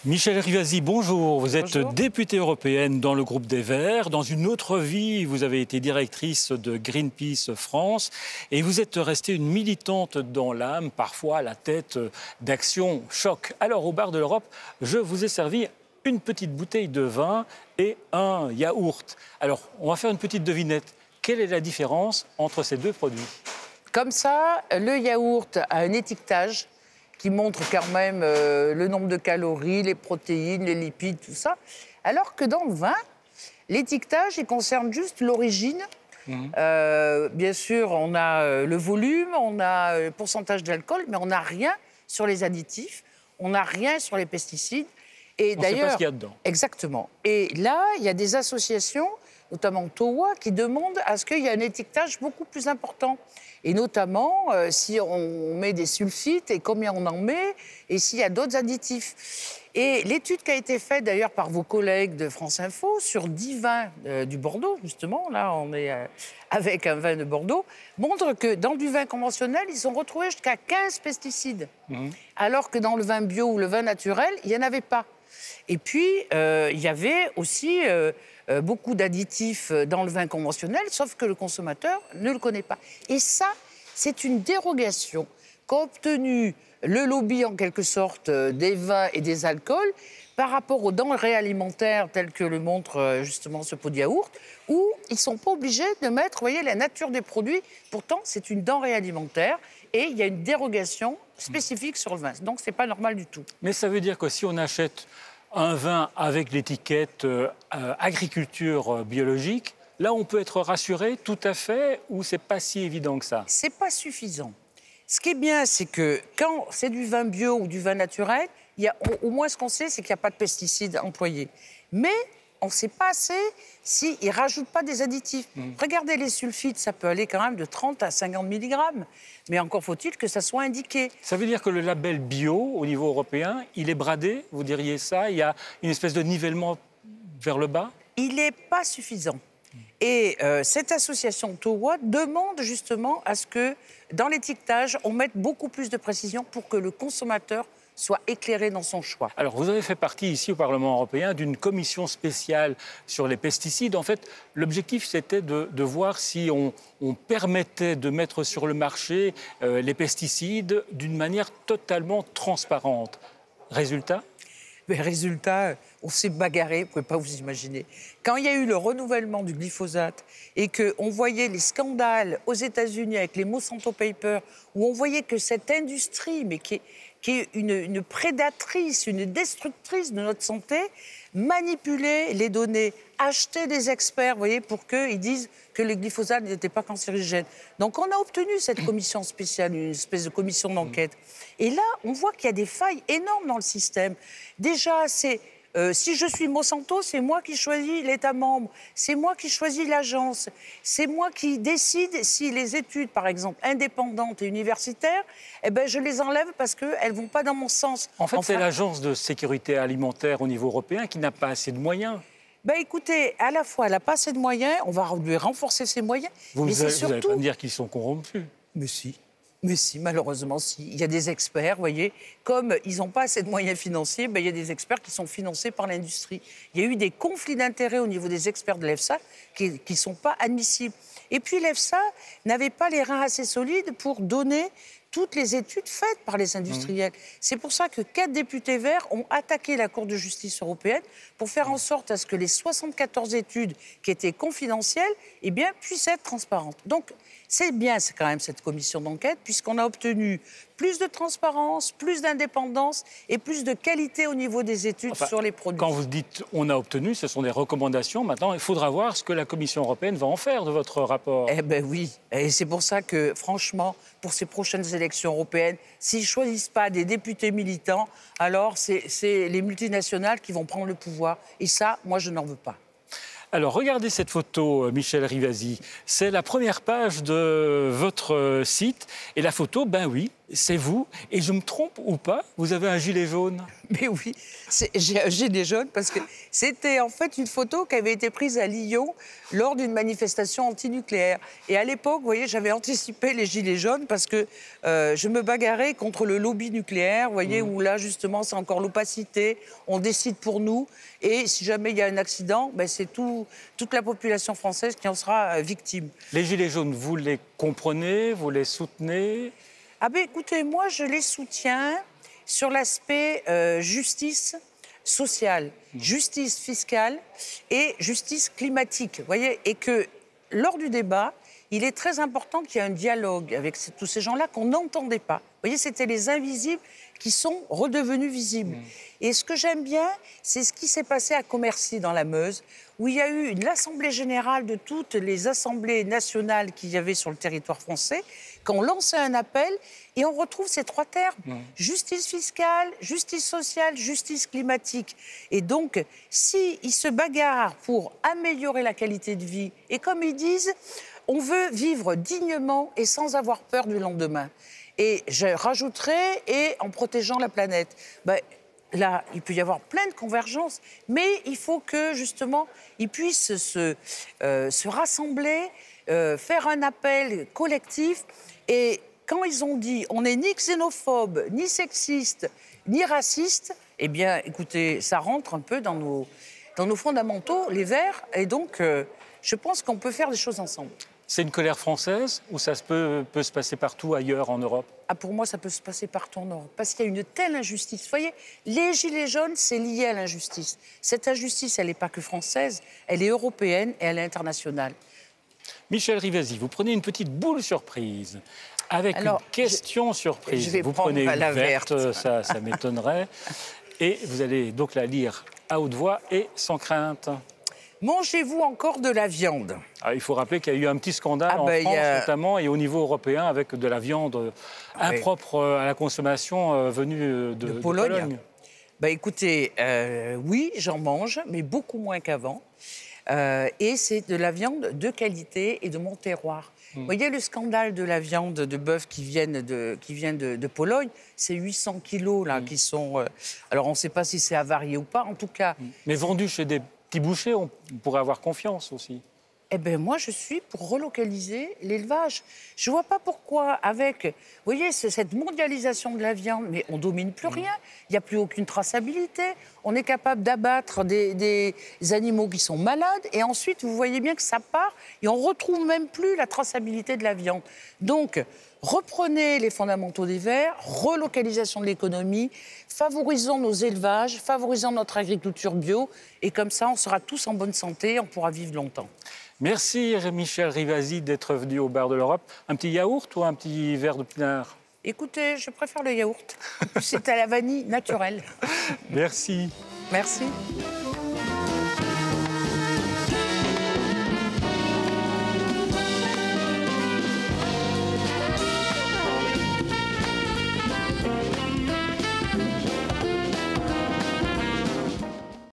Michèle Rivasi, bonjour. Vous êtes Bonjour. députée européenne dans le groupe des Verts. Dans une autre vie, vous avez été directrice de Greenpeace France et vous êtes restée une militante dans l'âme, parfois à la tête d'actions choc. Alors, au bar de l'Europe, je vous ai servi une petite bouteille de vin et un yaourt. Alors, on va faire une petite devinette. Quelle est la différence entre ces deux produits? Comme ça, le yaourt a un étiquetage qui montre quand même le nombre de calories, les protéines, les lipides, tout ça. Alors que dans le vin, l'étiquetage, il concerne juste l'origine. Bien sûr, on a le volume, on a le pourcentage d'alcool, mais on n'a rien sur les additifs, on n'a rien sur les pesticides. Et On ne sait pas d'ailleurs, ce qu'il y a dedans. exactement. Et là, il y a des associations, notamment TOWA, qui demandent à ce qu'il y ait un étiquetage beaucoup plus important. Et notamment, si on met des sulfites et combien on en met, et s'il y a d'autres additifs. Et l'étude qui a été faite d'ailleurs par vos collègues de France Info sur 10 vins du Bordeaux, justement, là on est avec un vin de Bordeaux, montre que dans du vin conventionnel, ils ont retrouvé jusqu'à 15 pesticides. Alors que dans le vin bio ou le vin naturel, il n'y en avait pas. Et puis, il y avait aussi beaucoup d'additifs dans le vin conventionnel, sauf que le consommateur ne le connaît pas. Et ça, c'est une dérogation qu'a obtenue le lobby, en quelque sorte, des vins et des alcools par rapport aux denrées alimentaires telles que le montre justement ce pot de yaourt, où ils ne sont pas obligés de mettre, vous voyez, la nature des produits. Pourtant, c'est une denrée alimentaire et il y a une dérogation spécifique sur le vin. Donc, ce n'est pas normal du tout. Mais ça veut dire que si on achète un vin avec l'étiquette agriculture biologique, là on peut être rassuré tout à fait, ou c'est pas si évident que ça? C'est pas suffisant. Ce qui est bien, c'est que quand c'est du vin bio ou du vin naturel, au moins ce qu'on sait, c'est qu'il n'y a pas de pesticides employés. Mais on ne sait pas assez s'ils ne rajoutent pas des additifs. Regardez les sulfites, ça peut aller quand même de 30 à 50 mg. Mais encore faut-il que ça soit indiqué. Ça veut dire que le label bio, au niveau européen, il est bradé, vous diriez ça? Il y a une espèce de nivellement vers le bas? Il n'est pas suffisant. Et cette association TOWA demande justement à ce que, dans l'étiquetage, on mette beaucoup plus de précision pour que le consommateur soit éclairé dans son choix. Alors, vous avez fait partie ici au Parlement européen d'une commission spéciale sur les pesticides. En fait, l'objectif, c'était de voir si on permettait de mettre sur le marché les pesticides d'une manière totalement transparente. Résultat? Mais résultat, on s'est bagarré, vous ne pouvez pas vous imaginer. Quand il y a eu le renouvellement du glyphosate et qu'on voyait les scandales aux États-Unis avec les Monsanto Papers, où on voyait que cette industrie, mais qui est une prédatrice, une destructrice de notre santé, manipulait les données, achetait des experts, vous voyez, pour qu'ils disent que le glyphosate n'était pas cancérigène. Donc on a obtenu cette commission spéciale, une espèce de commission d'enquête. Et là, on voit qu'il y a des failles énormes dans le système. Déjà, si je suis Monsanto, c'est moi qui choisis l'État membre, c'est moi qui choisis l'agence, c'est moi qui décide si les études, par exemple, indépendantes et universitaires, eh ben, je les enlève parce qu'elles ne vont pas dans mon sens. En fait, c'est l'Agence de sécurité alimentaire au niveau européen qui n'a pas assez de moyens. Ben écoutez, à la fois, elle n'a pas assez de moyens, on va lui renforcer ses moyens. Vous mais n'allez pas me dire qu'ils sont corrompus. Mais si. Mais si, malheureusement, si. Il y a des experts, vous voyez, comme ils n'ont pas assez de moyens financiers, ben, il y a des experts qui sont financés par l'industrie. Il y a eu des conflits d'intérêts au niveau des experts de l'EFSA qui ne sont pas admissibles. Et puis l'EFSA n'avait pas les reins assez solides pour donner toutes les études faites par les industriels. C'est pour ça que 4 députés verts ont attaqué la Cour de justice européenne pour faire en sorte à ce que les 74 études qui étaient confidentielles eh bien, puissent être transparentes. Donc, c'est bien quand même cette commission d'enquête, puisqu'on a obtenu plus de transparence, plus d'indépendance et plus de qualité au niveau des études sur les produits. Quand vous dites « on a obtenu », ce sont des recommandations. Maintenant, il faudra voir ce que la Commission européenne va en faire de votre rapport. Eh bien oui, et c'est pour ça que, franchement, pour ces prochaines élections européennes, s'ils ne choisissent pas des députés militants, alors c'est les multinationales qui vont prendre le pouvoir. Et ça, moi, je n'en veux pas. Alors, regardez cette photo, Michèle Rivasi. C'est la première page de votre site. Et la photo, ben oui, c'est vous. Et je me trompe ou pas, vous avez un gilet jaune? Mais oui, j'ai un gilet jaune parce que c'était en fait une photo qui avait été prise à Lyon lors d'une manifestation antinucléaire. Et à l'époque, vous voyez, j'avais anticipé les gilets jaunes parce que je me bagarrais contre le lobby nucléaire, vous voyez, où là, justement, c'est encore l'opacité, on décide pour nous. Et si jamais il y a un accident, ben, c'est toute la population française qui en sera victime. Les gilets jaunes, vous les comprenez, vous les soutenez? Ah ben écoutez, moi je les soutiens sur l'aspect justice sociale, justice fiscale et justice climatique. Vous voyez, et que lors du débat, il est très important qu'il y ait un dialogue avec tous ces gens-là qu'on n'entendait pas. Vous voyez, c'était les invisibles qui sont redevenus visibles. Et ce que j'aime bien, c'est ce qui s'est passé à Commercy dans la Meuse, où il y a eu l'assemblée générale de toutes les assemblées nationales qu'il y avait sur le territoire français, quand on lançait un appel, et on retrouve ces trois termes, justice fiscale, justice sociale, justice climatique. Et donc, s'ils se bagarrent pour améliorer la qualité de vie, et comme ils disent, on veut vivre dignement et sans avoir peur du lendemain. Et je rajouterais, et en protégeant la planète. Ben, là, il peut y avoir plein de convergences, mais il faut que, justement, ils puissent se rassembler, faire un appel collectif. Et quand ils ont dit « on n'est ni xénophobe, ni sexiste, ni raciste », eh bien, écoutez, ça rentre un peu dans nos fondamentaux, les Verts. Et donc, je pense qu'on peut faire des choses ensemble. C'est une colère française ou ça peut se passer partout ailleurs en Europe? Ah, pour moi, ça peut se passer partout en Europe. Parce qu'il y a une telle injustice. Vous voyez, les gilets jaunes, c'est lié à l'injustice. Cette injustice, elle n'est pas que française, elle est européenne et elle est internationale. Michel Rivasi, vous prenez une petite boule surprise avec une question surprise. Je vais vous prendre prenez une la verte, verte. ça m'étonnerait. Et vous allez donc la lire à haute voix et sans crainte. Mangez-vous encore de la viande? Il faut rappeler qu'il y a eu un petit scandale en France notamment et au niveau européen avec de la viande impropre à la consommation venue de Pologne. Écoutez, oui, j'en mange, mais beaucoup moins qu'avant. Et c'est de la viande de qualité et de mon terroir. Vous voyez le scandale de la viande de bœuf qui vient de Pologne, c'est 800 kilos là, qui sont... alors on ne sait pas si c'est avarié ou pas, en tout cas... Mais vendu chez des petits bouchers, on pourrait avoir confiance aussi. Eh bien, moi, je suis pour relocaliser l'élevage. Je ne vois pas pourquoi, avec, vous voyez, cette mondialisation de la viande, mais on ne domine plus rien. Il n'y a plus aucune traçabilité. On est capable d'abattre des animaux qui sont malades. Et ensuite, vous voyez bien que ça part et on ne retrouve même plus la traçabilité de la viande. Donc, reprenez les fondamentaux des Verts, relocalisation de l'économie, favorisons nos élevages, favorisons notre agriculture bio. Et comme ça, on sera tous en bonne santé, on pourra vivre longtemps. Merci Michel Rivasi d'être venu au Bar de l'Europe. Un petit yaourt ou un petit verre de pinard? Écoutez, je préfère le yaourt. C'est à la vanille naturelle. Merci. Merci.